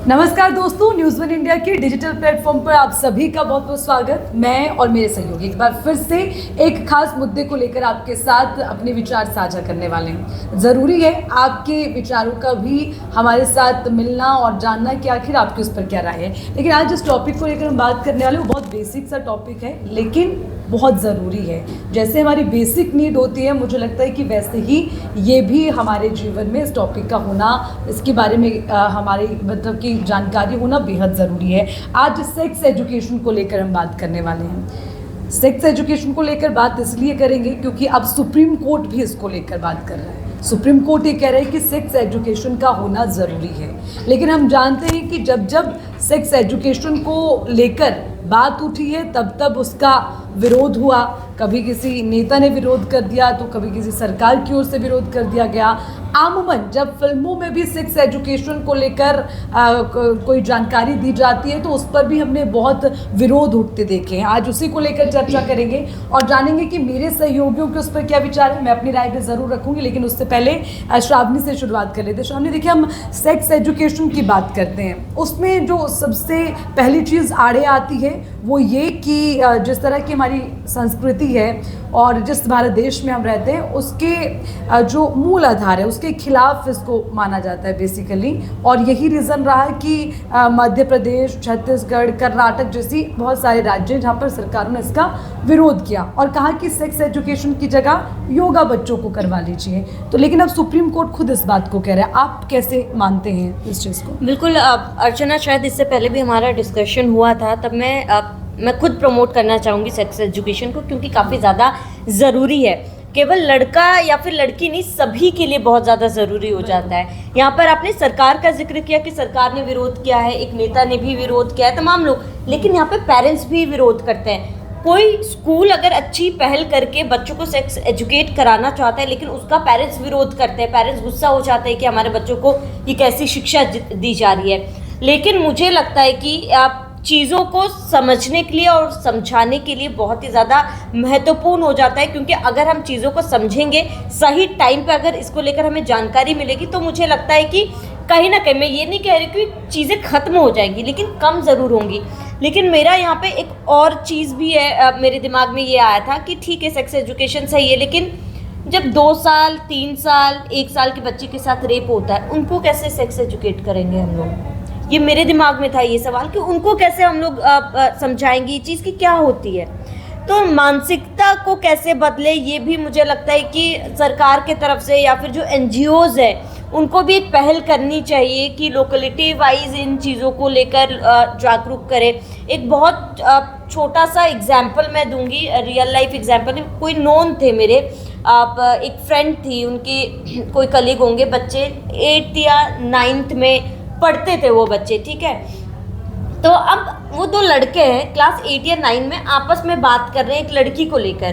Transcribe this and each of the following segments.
नमस्कार दोस्तों, news one India के डिजिटल प्लेटफॉर्म पर आप सभी का बहुत बहुत स्वागत। मैं और मेरे सहयोगी एक बार फिर से एक खास मुद्दे को लेकर आपके साथ अपने विचार साझा करने वाले हैं। ज़रूरी है आपके विचारों का भी हमारे साथ मिलना और जानना कि आखिर आपकी उस पर क्या राय है। लेकिन आज जिस टॉपिक को लेकर हम बात करने वाले हैं वो बहुत बेसिक सा टॉपिक है, लेकिन बहुत ज़रूरी है। जैसे हमारी बेसिक नीड होती है, मुझे लगता है कि वैसे ही ये भी हमारे जीवन में इस टॉपिक का होना, इसके बारे में हमारी मतलब कि जानकारी होना बेहद ज़रूरी है। आज सेक्स एजुकेशन को लेकर हम बात करने वाले हैं। सेक्स एजुकेशन को लेकर बात इसलिए करेंगे क्योंकि अब सुप्रीम कोर्ट भी इसको लेकर बात कर रहा है। सुप्रीम कोर्ट ये कह रहे हैं कि सेक्स एजुकेशन का होना ज़रूरी है, लेकिन हम जानते हैं कि जब जब सेक्स एजुकेशन को लेकर बात उठी है तब तब उसका विरोध हुआ। कभी किसी नेता ने विरोध कर दिया तो कभी किसी सरकार की ओर से विरोध कर दिया गया। आमूमन जब फिल्मों में भी सेक्स एजुकेशन को लेकर कोई जानकारी दी जाती है तो उस पर भी हमने बहुत विरोध उठते देखे हैं। आज उसी को लेकर चर्चा करेंगे और जानेंगे कि मेरे सहयोगियों के उस पर क्या विचार है। मैं अपनी राय भी ज़रूर रखूंगी, लेकिन उससे पहले श्रावणी से शुरुआत कर लेते हैं। श्रावणी, देखिए, हम सेक्स एजुकेशन की बात करते हैं, उसमें जो सबसे पहली चीज़ आड़े आती है वो ये कि जिस तरह की हमारी संस्कृति है और जिस भारत देश में हम रहते हैं उसके जो मूल आधार है उसके खिलाफ इसको माना जाता है बेसिकली। और यही रीज़न रहा है कि मध्य प्रदेश, छत्तीसगढ़, कर्नाटक जैसी बहुत सारे राज्य हैं जहाँ पर सरकारों ने इसका विरोध किया और कहा कि सेक्स एजुकेशन की जगह योगा बच्चों को करवा लीजिए। तो लेकिन अब सुप्रीम कोर्ट खुद इस बात को कह रहा है। आप कैसे मानते हैं इस चीज़ को? बिल्कुल अर्चना, शायद इससे पहले भी हमारा डिस्कशन हुआ था, तब मैं खुद प्रमोट करना चाहूँगी सेक्स एजुकेशन को, क्योंकि काफ़ी ज़्यादा ज़रूरी है। केवल लड़का या फिर लड़की नहीं, सभी के लिए बहुत ज़्यादा ज़रूरी हो जाता है। यहाँ पर आपने सरकार का जिक्र किया कि सरकार ने विरोध किया है, एक नेता ने भी विरोध किया है, तमाम लोग, लेकिन यहाँ पे पेरेंट्स भी विरोध करते हैं। कोई स्कूल अगर अच्छी पहल करके बच्चों को सेक्स एजुकेट कराना चाहता है लेकिन उसका पेरेंट्स विरोध करते हैं, पेरेंट्स गुस्सा हो जाते हैं कि हमारे बच्चों को ये कैसी शिक्षा दी जा रही है। लेकिन मुझे लगता है कि आप चीज़ों को समझने के लिए और समझाने के लिए बहुत ही ज़्यादा महत्वपूर्ण हो जाता है, क्योंकि अगर हम चीज़ों को समझेंगे, सही टाइम पे अगर इसको लेकर हमें जानकारी मिलेगी, तो मुझे लगता है कि कहीं ना कहीं, मैं ये नहीं कह रही कि चीज़ें ख़त्म हो जाएंगी, लेकिन कम ज़रूर होंगी। लेकिन मेरा यहाँ पे एक और चीज़ भी है, मेरे दिमाग में ये आया था कि ठीक है सेक्स एजुकेशन सही है, लेकिन जब 2 साल, 3 साल, 1 साल के बच्चे के साथ रेप होता है, उनको कैसे सेक्स एजुकेट करेंगे हम लोग? ये मेरे दिमाग में था ये सवाल कि उनको कैसे हम लोग समझाएंगे ये चीज़ की क्या होती है। तो मानसिकता को कैसे बदले, ये भी मुझे लगता है कि सरकार के तरफ से या फिर जो NGOs है उनको भी एक पहल करनी चाहिए कि लोकेलिटी वाइज इन चीज़ों को लेकर जागरूक करें। एक बहुत छोटा सा एग्जाम्पल मैं दूंगी, रियल लाइफ एग्जाम्पल। कोई नोन थे मेरे, एक फ्रेंड थी, उनके कोई कलीग होंगे, बच्चे 8th या 9th में पढ़ते थे वो बच्चे, ठीक है। तो अब वो 2 लड़के हैं क्लास 8 या 9 में, आपस में बात कर रहे हैं एक लड़की को लेकर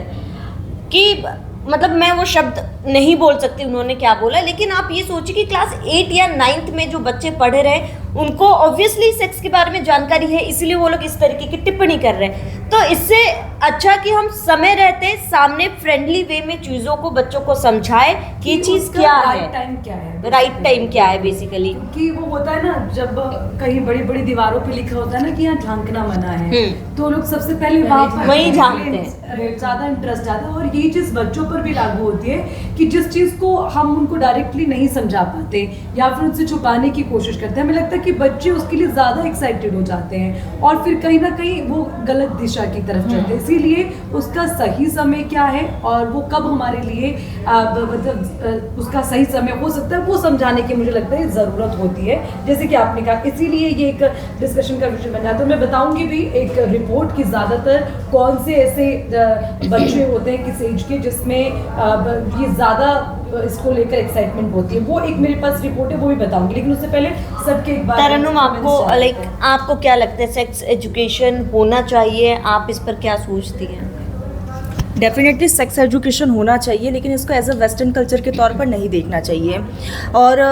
कि मतलब मैं वो शब्द नहीं बोल सकती उन्होंने क्या बोला, लेकिन आप ये सोचिए कि क्लास 8 या 9th में जो बच्चे पढ़ रहे हैं उनको ऑब्वियसली सेक्स के बारे में जानकारी है, इसलिए वो लोग इस तरीके की टिप्पणी कर रहे हैं। तो इससे अच्छा कि हम समय रहते सामने फ्रेंडली वे में चीज़ों को बच्चों को समझाएं कि ये चीज़ क्या है, राइट टाइम क्या है, राइट टाइम क्या है बेसिकली। कि वो होता है ना, जब कहीं बड़ी बड़ी दीवारों पे लिखा होता है ना कि यहाँ झांकना मना है, तो लोग सबसे पहले वहीं झांकते हैं, ज़्यादा इंटरेस्ट आता है। और ये चीज़ बच्चों पर भी लागू होती है कि जिस चीज़ को हम उनको डायरेक्टली नहीं समझा पाते या फिर उनसे छुपाने की कोशिश करते हैं, हमें लगता है कि बच्चे उसके लिए ज़्यादा एक्साइटेड हो जाते हैं और फिर कहीं ना कहीं वो गलत दिशा की तरफ चलते हैं। इसीलिए उसका सही समय क्या है और वो कब हमारे लिए मतलब उसका सही समय हो सकता है, वो समझाने की मुझे लगता है ज़रूरत होती है, जैसे कि आपने कहा। इसीलिए ये एक डिस्कशन का विषय बन जाता है। मैं बताऊंगी भी एक रिपोर्ट की ज़्यादातर कौन से ऐसे बच्चे होते हैं किस एज के जिसमें ये ज़्यादा इसको लेकर एक्साइटमेंट होती है, वो एक मेरे पास रिपोर्ट है, वो भी बताऊंगी। लेकिन उससे पहले सबके एक बार तरन्नुम, आपको क्या लगता है सेक्स एजुकेशन होना चाहिए? आप इस पर क्या सोचती हैं? डेफिनेटली सेक्स एजुकेशन होना चाहिए, लेकिन इसको एज अ वेस्टर्न कल्चर के तौर पर नहीं देखना चाहिए। और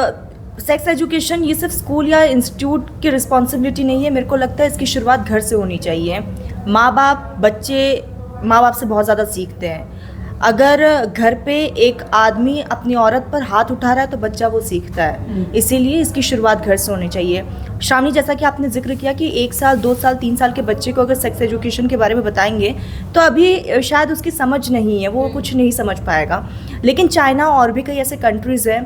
सेक्स एजुकेशन ये सिर्फ स्कूल या इंस्टीट्यूट की रिस्पॉन्सिबिलिटी नहीं है, मेरे को लगता है इसकी शुरुआत घर से होनी चाहिए। माँ बाप से बहुत ज़्यादा सीखते हैं। अगर घर पे एक आदमी अपनी औरत पर हाथ उठा रहा है तो बच्चा वो सीखता है, इसीलिए इसकी शुरुआत घर से होनी चाहिए। शामनी, जैसा कि आपने जिक्र किया कि 1 साल 2 साल 3 साल के बच्चे को अगर सेक्स एजुकेशन के बारे में बताएंगे तो अभी शायद उसकी समझ नहीं है, वो कुछ नहीं समझ पाएगा। लेकिन चाइना और भी कई ऐसे कंट्रीज़ हैं,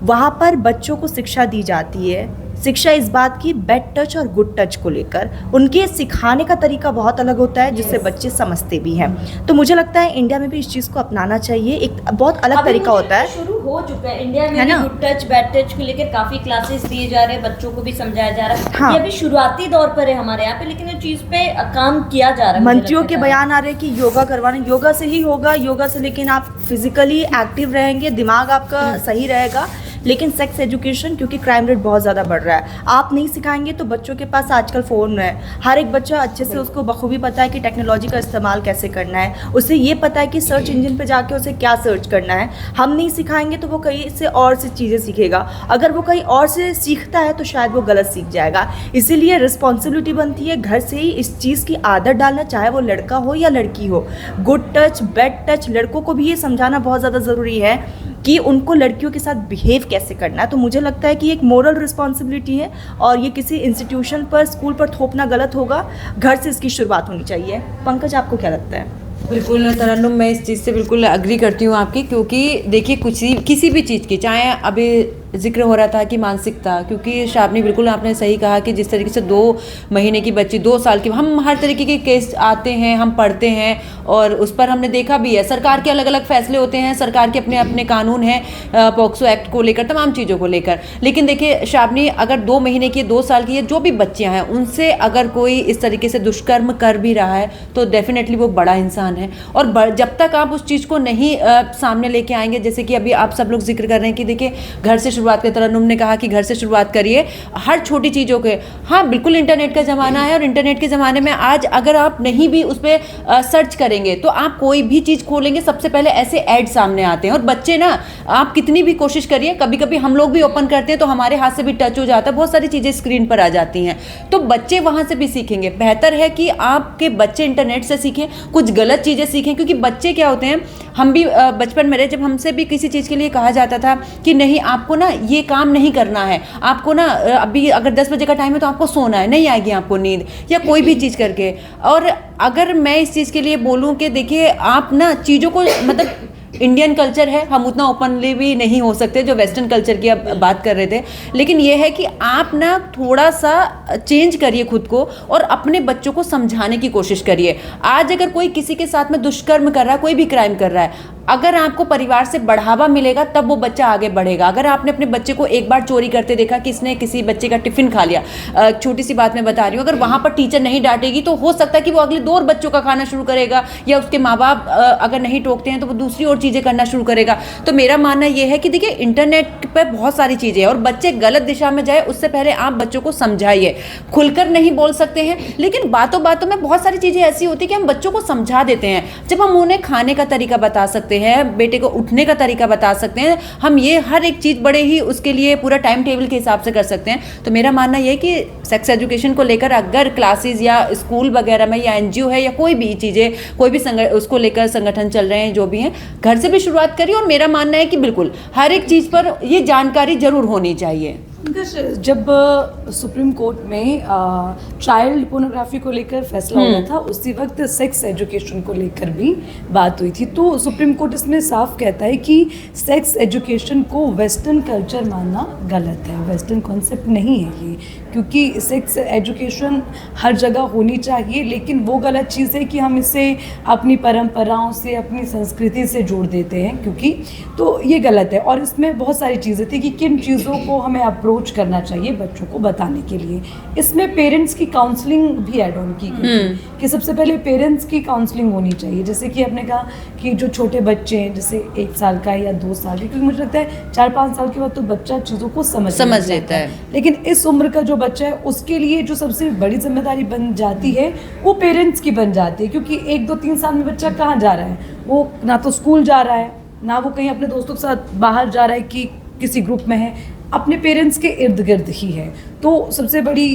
वहाँ पर बच्चों को शिक्षा दी जाती है। शिक्षा इस बात की बैड टच और गुड टच को लेकर, उनके सिखाने का तरीका बहुत अलग होता है जिससे बच्चे समझते भी हैं। तो मुझे लगता है इंडिया में भी इस चीज़ को अपनाना चाहिए। एक बहुत अलग तरीका होता है, शुरू हो चुका है इंडिया में है ना? गुड टच बैड टच को लेकर काफी क्लासेस दिए जा रहे हैं, बच्चों को भी समझाया जा रहा है। हाँ। ये अभी शुरुआती दौर पर है हमारे यहाँ पे, लेकिन इस चीज पे काम किया जा रहा है। मंत्रियों के बयान आ रहे हैं कि योगा करवाने, योगा से ही होगा, योगा से लेकिन आप फिजिकली एक्टिव रहेंगे, दिमाग आपका सही रहेगा। लेकिन सेक्स एजुकेशन, क्योंकि क्राइम रेट बहुत ज़्यादा बढ़ रहा है, आप नहीं सिखाएंगे तो बच्चों के पास आजकल फ़ोन है, हर एक बच्चा अच्छे से, उसको बखूबी पता है कि टेक्नोलॉजी का इस्तेमाल कैसे करना है, उसे ये पता है कि सर्च इंजन पे जाके उसे क्या सर्च करना है। हम नहीं सिखाएंगे तो वो कहीं से और से चीज़ें सीखेगा, अगर वो कहीं और से सीखता है तो शायद वो गलत सीख जाएगा। इसीलिए रिस्पॉन्सिबिलिटी बनती है घर से ही इस चीज़ की आदत डालना, चाहे वो लड़का हो या लड़की हो। गुड टच बैड टच, लड़कों को भी ये समझाना बहुत ज़्यादा ज़रूरी है कि उनको लड़कियों के साथ बिहेव कैसे करना है। तो मुझे लगता है कि एक मोरल रिस्पॉन्सिबिलिटी है और ये किसी इंस्टीट्यूशन पर, स्कूल पर थोपना गलत होगा, घर से इसकी शुरुआत होनी चाहिए। पंकज, आपको क्या लगता है? बिल्कुल तरन्नुम, मैं इस चीज़ से बिल्कुल अग्री करती हूँ आपकी, क्योंकि देखिए किसी भी चीज़ की, चाहे अभी जिक्र हो रहा था कि मानसिकता, क्योंकि शाबनी बिल्कुल आपने सही कहा कि जिस तरीके से 2 महीने की बच्ची, 2 साल की, हम हर तरीके के केस आते हैं, हम पढ़ते हैं और उस पर हमने देखा भी है। सरकार के अलग अलग फैसले होते हैं, सरकार के अपने अपने कानून हैं, पॉक्सो एक्ट को लेकर, तमाम चीज़ों को लेकर। लेकिन देखिए शाबनी, अगर 2 महीने की, 2 साल की, जो भी बच्चियाँ हैं, उनसे अगर कोई इस तरीके से दुष्कर्म कर भी रहा है तो डेफिनेटली वो बड़ा इंसान है। और जब तक आप उस चीज़ को नहीं सामने लेके आएंगे, जैसे कि अभी आप सब लोग जिक्र कर रहे हैं कि देखिए घर से शुरुआत की, तरन्नुम ने कहा कि घर से शुरुआत करिए हर छोटी चीज़ों के। हाँ बिल्कुल, इंटरनेट का ज़माना है और इंटरनेट के ज़माने में आज अगर आप नहीं भी उस पर सर्च करेंगे तो आप कोई भी चीज़ खोलेंगे, सबसे पहले ऐसे ऐड सामने आते हैं। और बच्चे ना, आप कितनी भी कोशिश करिए, कभी कभी हम लोग भी ओपन करते हैं तो हमारे हाथ से भी टच हो जाता है, बहुत सारी चीज़ें स्क्रीन पर आ जाती हैं, तो बच्चे वहाँ से भी सीखेंगे। बेहतर है कि आपके बच्चे इंटरनेट से सीखें, कुछ गलत चीज़ें सीखें, क्योंकि बच्चे क्या होते हैं, हम भी बचपन में रहे, जब हमसे भी किसी चीज़ के लिए कहा जाता था कि नहीं आपको ना ये काम नहीं करना है, आपको ना अभी अगर 10 बजे का टाइम है तो आपको सोना है, नहीं आएगी आपको नींद, या कोई भी चीज़ करके। और अगर मैं इस चीज़ के लिए बोलूँ कि देखिए आप ना चीज़ों को, मतलब इंडियन कल्चर है, हम उतना ओपनली भी नहीं हो सकते जो वेस्टर्न कल्चर की आप बात कर रहे थे, लेकिन ये है कि आप ना थोड़ा सा चेंज करिए खुद को और अपने बच्चों को समझाने की कोशिश करिए। आज अगर कोई किसी के साथ में दुष्कर्म कर रहा है, कोई भी क्राइम कर रहा है, अगर आपको परिवार से बढ़ावा मिलेगा तब वो बच्चा आगे बढ़ेगा। अगर आपने अपने बच्चे को एक बार चोरी करते देखा, किसने किसी बच्चे का टिफिन खा लिया, छोटी सी बात मैं बता रही हूँ, अगर वहाँ पर टीचर नहीं डांटेगी तो हो सकता है कि वो अगले 2 और बच्चों का खाना शुरू करेगा, या उसके माँ बाप अगर नहीं टोकते हैं तो वो दूसरी और चीज़ें करना शुरू करेगा। तो मेरा मानना ये है कि देखिए इंटरनेट पर बहुत सारी चीज़ें हैं और बच्चे गलत दिशा में जाए उससे पहले आप बच्चों को समझाइए। खुलकर नहीं बोल सकते हैं, लेकिन बातों बातों में बहुत सारी चीज़ें ऐसी होती है कि हम बच्चों को समझा देते हैं। जब हम उन्हें खाने का तरीका बता सकते हैं, बेटे को उठने का तरीका बता सकते हैं, हम ये हर एक चीज़ बड़े ही उसके लिए पूरा टाइम टेबल के हिसाब से कर सकते हैं। तो मेरा मानना ये है कि सेक्स एजुकेशन को लेकर अगर क्लासेस या स्कूल वगैरह में या एनजीओ है या कोई भी चीज़ें, कोई भी उसको लेकर संगठन चल रहे हैं, जो भी हैं, घर से भी शुरुआत करिए। और मेरा मानना है कि बिल्कुल हर एक चीज़ पर ये जानकारी जरूर होनी चाहिए। जब सुप्रीम कोर्ट में चाइल्ड पोर्नोग्राफी को लेकर फैसला हुआ था, उसी वक्त सेक्स एजुकेशन को लेकर भी बात हुई थी। तो सुप्रीम कोर्ट इसमें साफ कहता है कि सेक्स एजुकेशन को वेस्टर्न कल्चर मानना गलत है, वेस्टर्न कॉन्सेप्ट नहीं है ये, क्योंकि सेक्स एजुकेशन हर जगह होनी चाहिए, लेकिन वो गलत चीज़ है कि हम इसे अपनी परंपराओं से, अपनी संस्कृति से जोड़ देते हैं, क्योंकि तो ये गलत है। और इसमें बहुत सारी चीज़ें थी कि किन चीज़ों को हमें अप्रोच करना चाहिए बच्चों को बताने के लिए। इसमें पेरेंट्स की काउंसलिंग भी ऐड ऑन की गई कि सबसे पहले पेरेंट्स की काउंसलिंग होनी चाहिए। जैसे कि आपने कहा कि जो छोटे बच्चे हैं, जैसे 1 साल का है या 2 साल का, क्योंकि मुझे लगता है 4-5 साल के बाद तो बच्चा चीज़ों को समझ लेता है, लेकिन इस उम्र का जो बच्चा है उसके लिए जो सबसे बड़ी जिम्मेदारी बन जाती है वो पेरेंट्स की बन जाती है, क्योंकि 1-2-3 साल में बच्चा कहाँ जा रहा है, वो ना तो स्कूल जा रहा है, ना वो कहीं अपने दोस्तों के साथ बाहर जा रहा है कि किसी ग्रुप में है। अपने पेरेंट्स के इर्द गिर्द ही है, तो सबसे बड़ी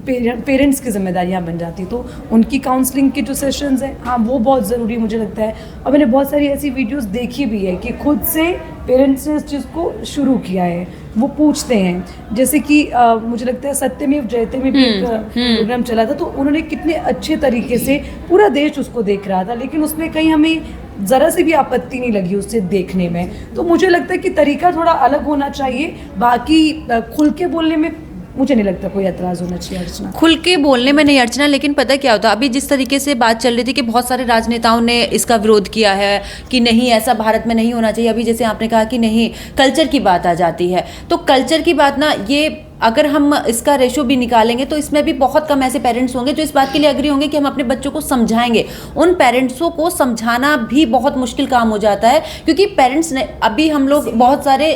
पेरेंट्स की जिम्मेदारियाँ बन जाती, तो उनकी काउंसलिंग के जो सेशंस हैं, हाँ वो बहुत ज़रूरी मुझे लगता है। और मैंने बहुत सारी ऐसी वीडियोस देखी भी है कि खुद से पेरेंट्स ने इस चीज़ को शुरू किया है, वो पूछते हैं। जैसे कि मुझे लगता है सत्यमेव जयते में भी एक प्रोग्राम चला था, तो उन्होंने कितने अच्छे तरीके से, पूरा देश उसको देख रहा था, लेकिन उसमें कहीं हमें ज़रा से भी आपत्ति नहीं लगी उससे देखने में। तो मुझे लगता है कि तरीका थोड़ा अलग होना चाहिए, बाकी खुल के बोलने में मुझे नहीं लगता कोई एतराज़ होना चाहिए। अर्चना, खुल के बोलने में नहीं अर्चना, लेकिन पता क्या होता, अभी जिस तरीके से बात चल रही थी कि बहुत सारे राजनेताओं ने इसका विरोध किया है कि नहीं ऐसा भारत में नहीं होना चाहिए। अभी जैसे आपने कहा कि नहीं, कल्चर की बात आ जाती है, तो कल्चर की बात ना, ये अगर हम इसका रेशो भी निकालेंगे तो इसमें भी बहुत कम ऐसे पेरेंट्स होंगे जो इस बात के लिए एग्री होंगे कि हम अपने बच्चों को समझाएंगे। उन पेरेंट्सों को समझाना भी बहुत मुश्किल काम हो जाता है, क्योंकि पेरेंट्स ने, अभी हम लोग बहुत सारे,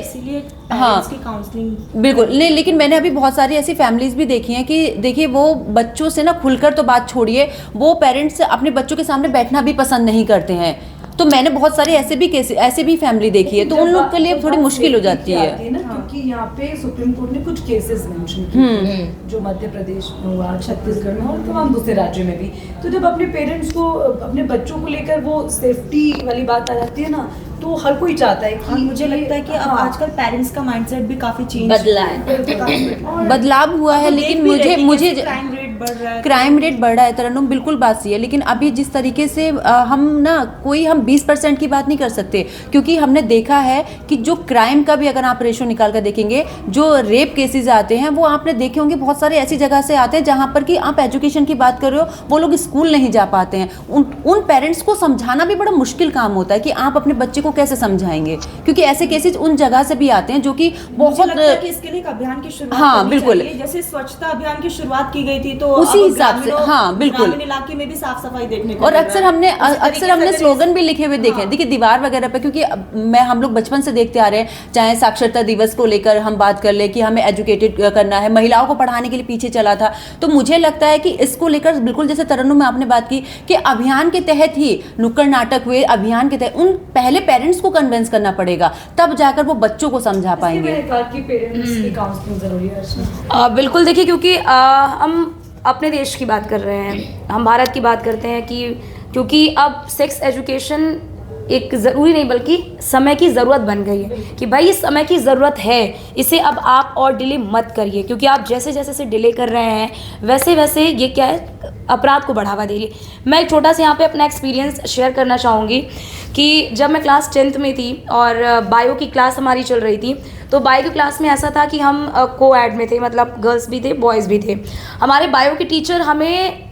हाँ की काउंसलिंग बिल्कुल नहीं, लेकिन मैंने अभी बहुत सारी ऐसी फैमिलीज भी देखी हैं कि देखिए वो बच्चों से ना खुलकर तो बात छोड़िए, वो पेरेंट्स अपने बच्चों के सामने बैठना भी पसंद नहीं करते हैं। तो मैंने बहुत सारे ऐसे भी फैमिली देखी है, तो उन लोग के लिए थोड़ी मुश्किल हो जाती है ना, क्योंकि यहाँ पे सुप्रीम कोर्ट ने कुछ केसेस मेंशन किए जो मध्य प्रदेश में हुआ, छत्तीसगढ़ में और तमाम दूसरे राज्यों में भी। तो जब अपने पेरेंट्स को, अपने बच्चों को लेकर वो सेफ्टी वाली बात आ जाती है ना, तो हर कोई चाहता है कि, मुझे लगता है कि अब आजकल पेरेंट्स का माइंडसेट भी काफी चेंज बदला है, बदलाव हुआ है। लेकिन मुझे क्राइम रेट बढ़ रहा है, क्राइम रेट बढ़ रहा है तरन्नुम, बिल्कुल बात सही है। लेकिन अभी जिस तरीके से हम 20% की बात नहीं कर सकते, क्योंकि हमने देखा है कि जो क्राइम का भी अगर आप रेशो निकाल कर देखेंगे, जो रेप केसेस आते हैं वो आपने देखे होंगे बहुत सारे ऐसी जगह से आते हैं जहाँ पर कि आप एजुकेशन की बात कर रहे हो, वो लोग स्कूल नहीं जा पाते हैं। उन पेरेंट्स को समझाना भी बड़ा मुश्किल काम होता है कि आप अपने बच्चे को कैसे समझाएंगे, क्योंकि ऐसे केसेस उन जगह से भी आते हैं जो कि बहुत, कि इसके लिए एक अभियान की शुरुआत, हाँ बिल्कुल, जैसे स्वच्छता अभियान की शुरुआत की गई थी, तो उसी हिसाब से, हाँ बिल्कुल, ग्रामीण इलाके में भी साफ सफाई देखने को, और अक्सर हमने स्लोगन भी लिखे हुए देखे हैं, देखिए दीवार वगैरह पे, क्योंकि हम लोग बचपन से देखते आ रहे हैं, चाहे साक्षरता दिवस को लेकर हम बात कर ले कि हमें एजुकेटेड करना है, महिलाओं को पढ़ाने के लिए पीछे चला था। तो मुझे लगता है कि इसको लेकर बिल्कुल जैसे तरन्नुम में आपने बात की कि अभियान के तहत ही नुक्कड़ नाटक हुए, अभियान के तहत उन पहले पेरेंट्स को कन्विंस करना पड़ेगा, तब जाकर वो बच्चों को समझा पाएंगे। बिल्कुल, देखिए क्योंकि हम अपने देश की बात कर रहे हैं, हम भारत की बात करते हैं कि क्योंकि अब सेक्स एजुकेशन एक ज़रूरी नहीं बल्कि समय की ज़रूरत बन गई है कि भाई इस समय की ज़रूरत है, इसे अब आप और डिले मत करिए, क्योंकि आप जैसे जैसे इसे डिले कर रहे हैं वैसे वैसे ये क्या है, अपराध को बढ़ावा दे रही है। मैं एक छोटा सा यहाँ पे अपना एक्सपीरियंस शेयर करना चाहूँगी कि जब मैं क्लास 10th में थी और बायो की क्लास हमारी चल रही थी, तो बायो की क्लास में ऐसा था कि हम को-एड में थे, मतलब गर्ल्स भी थे बॉयज़ भी थे। हमारे बायो के टीचर हमें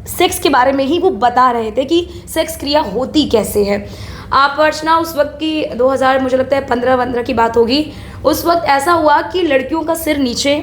सेक्स के बारे में ही वो बता रहे थे कि सेक्स क्रिया होती कैसे है। आप अर्चना, उस वक्त की 2000 मुझे लगता है 15 की बात होगी, उस वक्त ऐसा हुआ कि लड़कियों का सिर नीचे,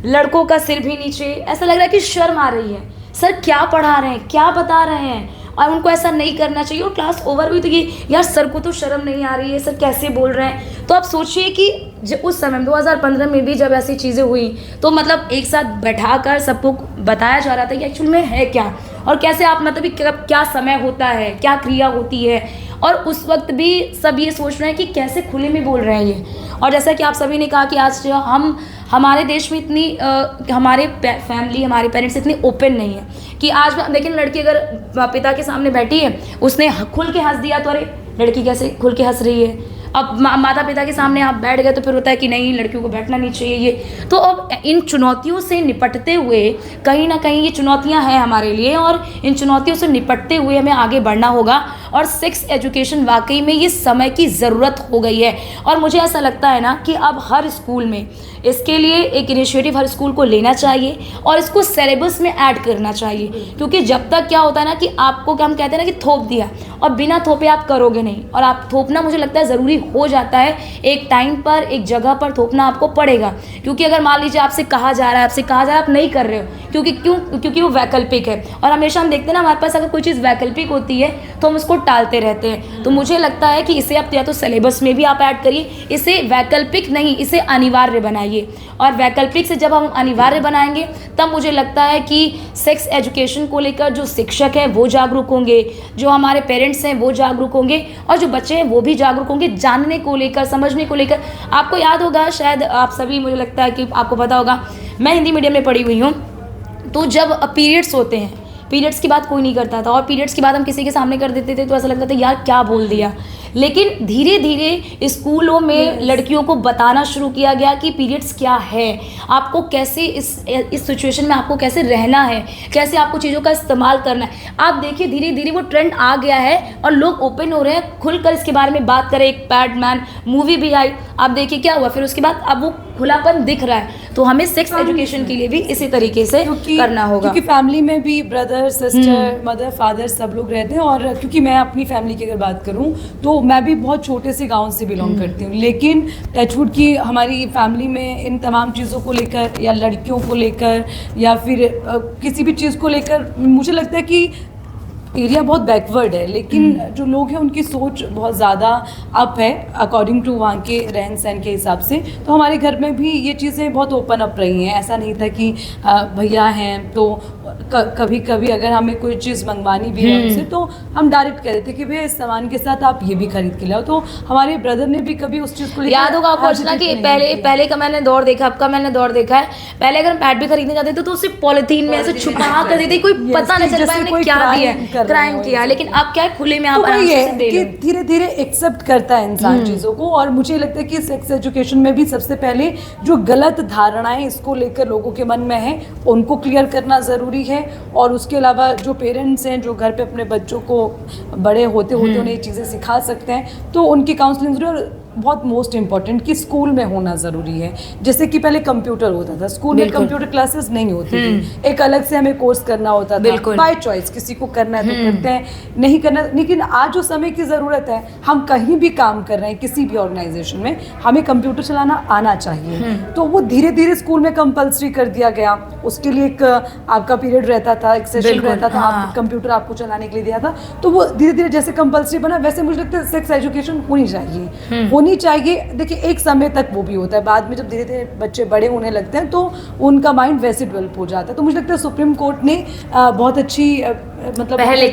लड़कों का सिर भी नीचे, ऐसा लग रहा है कि शर्म आ रही है, सर क्या पढ़ा रहे हैं, क्या बता रहे हैं, और उनको ऐसा नहीं करना चाहिए। और क्लास ओवर हुई तो ये यार सर को तो शर्म नहीं आ रही है, सर कैसे बोल रहे हैं। तो आप सोचिए कि उस समय 2015 में भी जब ऐसी चीज़ें हुई तो मतलब एक साथ बैठाकर सबको बताया जा रहा था कि एक्चुअल में है क्या और कैसे आप मतलब क्या समय होता है, क्या क्रिया होती है, और उस वक्त भी सब ये सोच रहे हैं कि कैसे खुले में बोल रहे हैं ये। और जैसा कि आप सभी ने कहा कि आज हमारे देश में इतनी हमारे फैमिली, हमारे पेरेंट्स इतनी ओपन नहीं है कि आज लेकिन लड़की अगर पिता के सामने बैठी है, उसने खुल के हंस दिया तो अरे लड़की कैसे खुल के हंस रही है। अब माता पिता के सामने आप बैठ गए तो फिर होता है कि नहीं लड़कियों को बैठना नहीं चाहिए ये। तो अब इन चुनौतियों से निपटते हुए कहीं ना कहीं ये चुनौतियां हैं हमारे लिए, और इन चुनौतियों से निपटते हुए हमें आगे बढ़ना होगा। और सेक्स एजुकेशन वाकई में ये समय की ज़रूरत हो गई है, और मुझे ऐसा लगता है ना कि अब हर स्कूल में इसके लिए एक इनिशिएटिव हर स्कूल को लेना चाहिए और इसको सिलेबस में ऐड करना चाहिए। क्योंकि जब तक क्या होता है ना कि आपको क्या हम कहते हैं ना कि थोप दिया और बिना थोपे आप करोगे नहीं, और आप थोपना मुझे लगता है ज़रूरी हो जाता है, एक टाइम पर एक जगह पर थोपना आपको पड़ेगा। क्योंकि अगर मान लीजिए आपसे कहा जा रहा है आप नहीं कर रहे हो, क्योंकि वो वैकल्पिक है, और हमेशा हम देखते हैं ना हमारे पास अगर कोई चीज़ वैकल्पिक होती है तो हम उसको टालते रहते हैं। तो मुझे लगता है कि इसे आप या तो सिलेबस में भी आप ऐड करिए, इसे वैकल्पिक नहीं, इसे अनिवार्य बनाइए। और वैकल्पिक से जब हम अनिवार्य बनाएंगे तब मुझे लगता है कि सेक्स एजुकेशन को लेकर जो शिक्षक हैं वो जागरूक होंगे, जो हमारे पेरेंट्स हैं वो जागरूक होंगे, और जो बच्चे हैं वो भी जागरूक होंगे जानने को लेकर, समझने को लेकर। आपको याद होगा, शायद आप सभी, मुझे लगता है कि आपको पता होगा, मैं हिंदी मीडियम में पढ़ी हुई हूँ, तो जब पीरियड्स होते हैं, पीरियड्स की बात कोई नहीं करता था, और पीरियड्स की बात हम किसी के सामने कर देते थे तो ऐसा लगता था यार क्या बोल दिया। लेकिन धीरे धीरे स्कूलों में लड़कियों को बताना शुरू किया गया कि पीरियड्स क्या है, आपको कैसे इस सिचुएशन में आपको कैसे रहना है, कैसे आपको चीज़ों का इस्तेमाल करना है। आप देखिए धीरे धीरे वो ट्रेंड आ गया है और लोग ओपन हो रहे हैं, खुलकर इसके बारे में बात करें। एक पैडमैन मूवी भी आई, आप देखिए क्या हुआ, फिर उसके बाद अब वो खुलापन दिख रहा है। तो हमें सेक्स एजुकेशन के लिए भी इसी तरीके से करना होगा, क्योंकि फैमिली में भी ब्रदर सिस्टर मदर फादर सब लोग रहते हैं। और क्योंकि मैं अपनी फैमिली की अगर बात करूं तो मैं भी बहुत छोटे से गांव से बिलोंग करती हूं, लेकिन टचवुड की हमारी फैमिली में इन तमाम चीज़ों को लेकर या लड़कियों को लेकर या फिर किसी भी चीज़ को लेकर मुझे लगता है कि एरिया बहुत बैकवर्ड है, लेकिन जो लोग हैं उनकी सोच बहुत ज़्यादा अप है अकॉर्डिंग टू वहाँ के रहन सहन के हिसाब से। तो हमारे घर में भी ये चीज़ें बहुत ओपन अप रही हैं। ऐसा नहीं था कि भैया हैं तो कभी कभी अगर हमें कोई चीज़ मंगवानी भी है उनसे तो हम डायरेक्ट कह देते कि भैया इस सामान के साथ आप ये भी खरीद के लाओ। तो हमारे ब्रदर ने भी कभी उस चीज़ को याद होगा आपको अर्चना कि पहले का मैंने दौर देखा, अब का मैंने दौर देखा है। पहले अगर हम पैड भी खरीदने जाते थे तो उसे पॉलिथीन में ऐसे छुपा कर देते, कोई पता नहीं चल पाया हमने क्या दिया है, क्राइम किया। लेकिन अब क्या है, खुले में आप आराम से दे लो। धीरे धीरे एक्सेप्ट करता है इंसान चीज़ों को। और मुझे लगता है कि सेक्स एजुकेशन में भी सबसे पहले जो गलत धारणाएं इसको लेकर लोगों के मन में है उनको क्लियर करना ज़रूरी है। और उसके अलावा जो पेरेंट्स हैं जो घर पे अपने बच्चों को बड़े होते होते उन्हें ये चीज़ें सिखा सकते हैं तो उनकी काउंसलिंग जरूर। और बहुत मोस्ट इम्पॉर्टेंट कि स्कूल में होना ज़रूरी है। जैसे कि पहले कंप्यूटर होता था, स्कूल में कंप्यूटर क्लासेस नहीं होती थी, एक अलग से हमें कोर्स करना होता था बाय चॉइस, किसी को करना है तो करते हैं, नहीं करना। लेकिन आज जो समय की ज़रूरत है, हम कहीं भी काम कर रहे हैं किसी भी ऑर्गेनाइजेशन में, हमें कंप्यूटर चलाना आना चाहिए। तो वो धीरे धीरे स्कूल में कंपल्सरी कर दिया गया। उसके लिए एक आपका पीरियड रहता था, एक सेशन रहता था, कंप्यूटर आपको चलाने के लिए दिया था। तो वो धीरे धीरे जैसे कंपल्सरी बना वैसे मुझे लगता है सेक्स एजुकेशन होनी चाहिए। देखिए एक समय तक वो भी होता है, बाद में जब धीरे धीरे बच्चे बड़े होने लगते हैं तो उनका माइंड वैसे डेवलप हो जाता है। तो मुझे लगता है सुप्रीम कोर्ट ने बहुत अच्छी मतलब पहल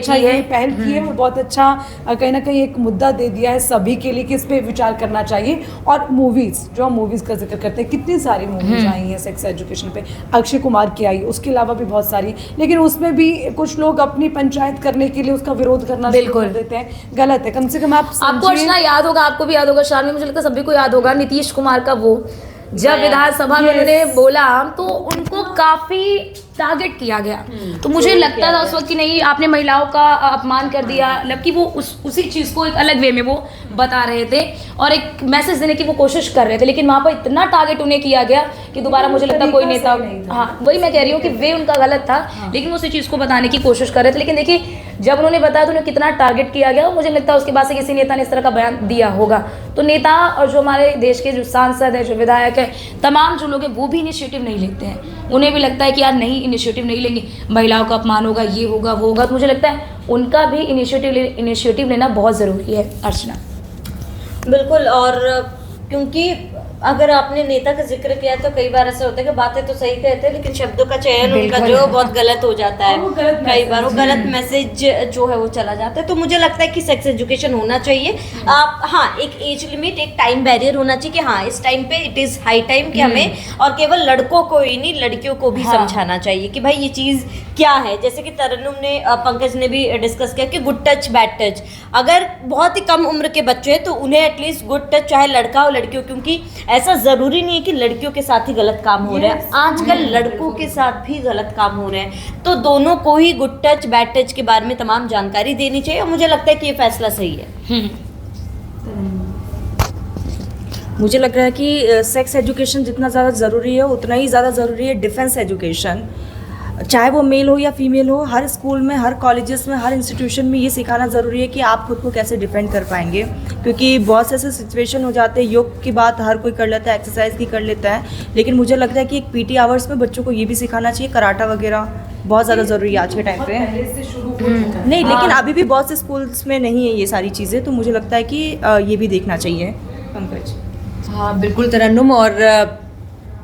की है और बहुत अच्छा कहीं ना कहीं एक मुद्दा दे दिया है सभी के लिए कि इस पे विचार करना चाहिए। और मूवीज़, जो हम मूवीज़ का जिक्र करते हैं, कितनी सारी मूवीज़ आई हैं सेक्स एजुकेशन पे, अक्षय कुमार की आई, उसके अलावा भी बहुत सारी, लेकिन उसमें भी कुछ लोग अपनी पंचायत करने के लिए उसका विरोध करना शुरू कर देते हैं। गलत है। कम से कम आपको अर्चना याद होगा, आपको भी याद होगा, शार्मी, मुझे लगता है सभी को याद होगा, नीतीश कुमार का वो जब विधानसभा में उन्होंने बोला तो उनको काफी टारगेट किया गया। तो मुझे लगता था उस वक्त कि नहीं, आपने महिलाओं का अपमान कर दिया, मतलब कि वो उसी चीज़ को एक अलग वे में वो बता रहे थे और एक मैसेज देने की वो कोशिश कर रहे थे। लेकिन वहाँ पर इतना टारगेट उन्हें किया गया कि दोबारा मुझे लगता कोई नेता, हाँ वही मैं कह रही हूँ कि वे उनका गलत था, लेकिन वो उसी चीज़ को बताने की कोशिश कर रहे थे। लेकिन देखिए जब उन्होंने बताया तो उन्हें कितना टारगेट किया गया। मुझे लगता है उसके बाद से किसी नेता ने इस तरह का बयान दिया होगा। तो नेता और जो हमारे देश के जो सांसद है, जो विधायक है, तमाम जो लोग हैं वो भी इनिशिएटिव नहीं लेते हैं। उन्हें भी लगता है कि यार नहीं, इनिशिएटिव नहीं लेंगे, महिलाओं का अपमान होगा, ये होगा वो होगा। तो मुझे लगता है उनका भी इनिशिएटिव लेना बहुत ज़रूरी है। अर्चना बिल्कुल। और क्योंकि अगर आपने नेता का जिक्र किया तो कई बार ऐसा होता है कि बातें तो सही कहते हैं लेकिन शब्दों का चयन उनका जो बहुत गलत हो जाता है, कई बार वो गलत मैसेज जो है वो चला जाता है। तो मुझे लगता है कि सेक्स एजुकेशन होना चाहिए। आप हाँ, एक एज लिमिट, एक टाइम बैरियर होना चाहिए कि हाँ इस टाइम पे इट इज़ हाई टाइम कि हमें, और केवल लड़कों को ही नहीं लड़कियों को भी समझाना चाहिए कि भाई ये चीज़ क्या है। जैसे कि तरन्नुम ने, पंकज ने भी डिस्कस किया कि गुड टच बैड टच, अगर बहुत ही कम उम्र के बच्चे हैं तो उन्हें एटलीस्ट गुड टच, चाहे लड़का हो लड़कियों, क्योंकि ऐसा ज़रूरी नहीं है कि लड़कियों के साथ ही गलत काम हो रहे हैं, आजकल लड़कों के साथ भी गलत काम हो रहे हैं। तो दोनों को ही गुड टच बैड टच के बारे में तमाम जानकारी देनी चाहिए और मुझे लगता है कि ये फैसला सही है। मुझे लग रहा है कि सेक्स एजुकेशन जितना ज़्यादा ज़रूरी है उतना ही ज़्यादा ज़रूरी है डिफेंस एजुकेशन। चाहे वो मेल हो या फीमेल हो, हर स्कूल में, हर कॉलेजेस में, हर इंस्टीट्यूशन में ये सिखाना ज़रूरी है कि आप खुद को कैसे डिफेंड कर पाएंगे, क्योंकि बहुत से ऐसे सिचुएशन हो जाते हैं। योग की बात हर कोई कर लेता है, एक्सरसाइज की कर लेता है, लेकिन मुझे लगता है कि एक पीटी आवर्स में बच्चों को ये भी सिखाना चाहिए, कराटा वगैरह बहुत ज़्यादा ज़रूरी है आज के टाइम पे। पहले से शुरू हो चुका है। नहीं, लेकिन अभी भी बहुत से स्कूल्स में नहीं है ये सारी चीज़ें, तो मुझे लगता है कि ये भी देखना चाहिए। पंकज। हाँ बिल्कुल तरन्नुम, और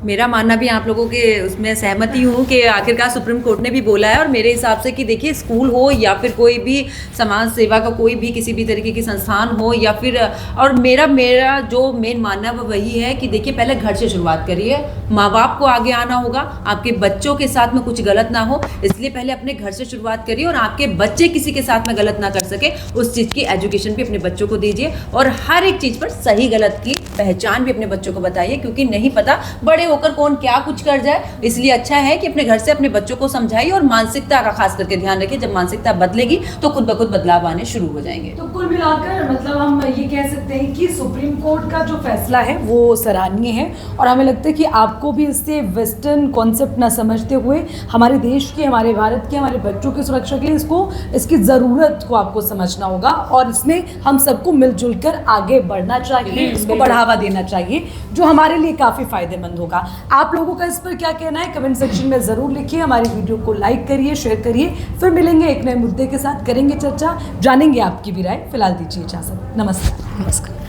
मेरा मानना भी आप लोगों के उसमें सहमति हूँ कि आखिरकार सुप्रीम कोर्ट ने भी बोला है, और मेरे हिसाब से कि देखिए स्कूल हो या फिर कोई भी समाज सेवा का कोई भी किसी भी तरीके की संस्थान हो या फिर, और मेरा जो मेन मानना वो वही है कि देखिए पहले घर से शुरुआत करिए, माँ बाप को आगे आना होगा, आपके बच्चों के साथ में कुछ गलत ना हो, इसलिए पहले अपने घर से शुरुआत करिए, और आपके बच्चे किसी के साथ में गलत ना कर सके उस चीज़ की एजुकेशन भी अपने बच्चों को दीजिए, और हर एक चीज़ पर सही गलत की पहचान भी अपने बच्चों को बताइए, क्योंकि नहीं पता बड़े होकर कौन क्या कुछ कर जाए। इसलिए अच्छा है कि अपने घर से अपने बच्चों को समझाइए, और मानसिकता का खास करके ध्यान रखिए। जब मानसिकता बदलेगी तो खुद ब खुद बदलाव आने शुरू हो जाएंगे। तो कुल मिलाकर मतलब हम ये कह सकते हैं कि सुप्रीम कोर्ट का जो फैसला है वो सराहनीय है, और हमें लगता है कि आपको भी इससे वेस्टर्न कॉन्सेप्ट ना समझते हुए हमारे देश के, हमारे भारत के, हमारे बच्चों की सुरक्षा के लिए इसकी ज़रूरत को आपको समझना होगा, और इसमें हम सबको मिलजुल कर आगे बढ़ना चाहिए, इसको बढ़ावा देना चाहिए, जो हमारे लिए काफ़ी फायदेमंद होगा। आप लोगों का इस पर क्या कहना है कमेंट सेक्शन में ज़रूर लिखिए। हमारी वीडियो को लाइक करिए, शेयर करिए। फिर मिलेंगे एक नए मुद्दे के साथ, करेंगे चर्चा, जानेंगे आपकी भी राय। फिलहाल दीजिए इजाज़त। नमस्कार।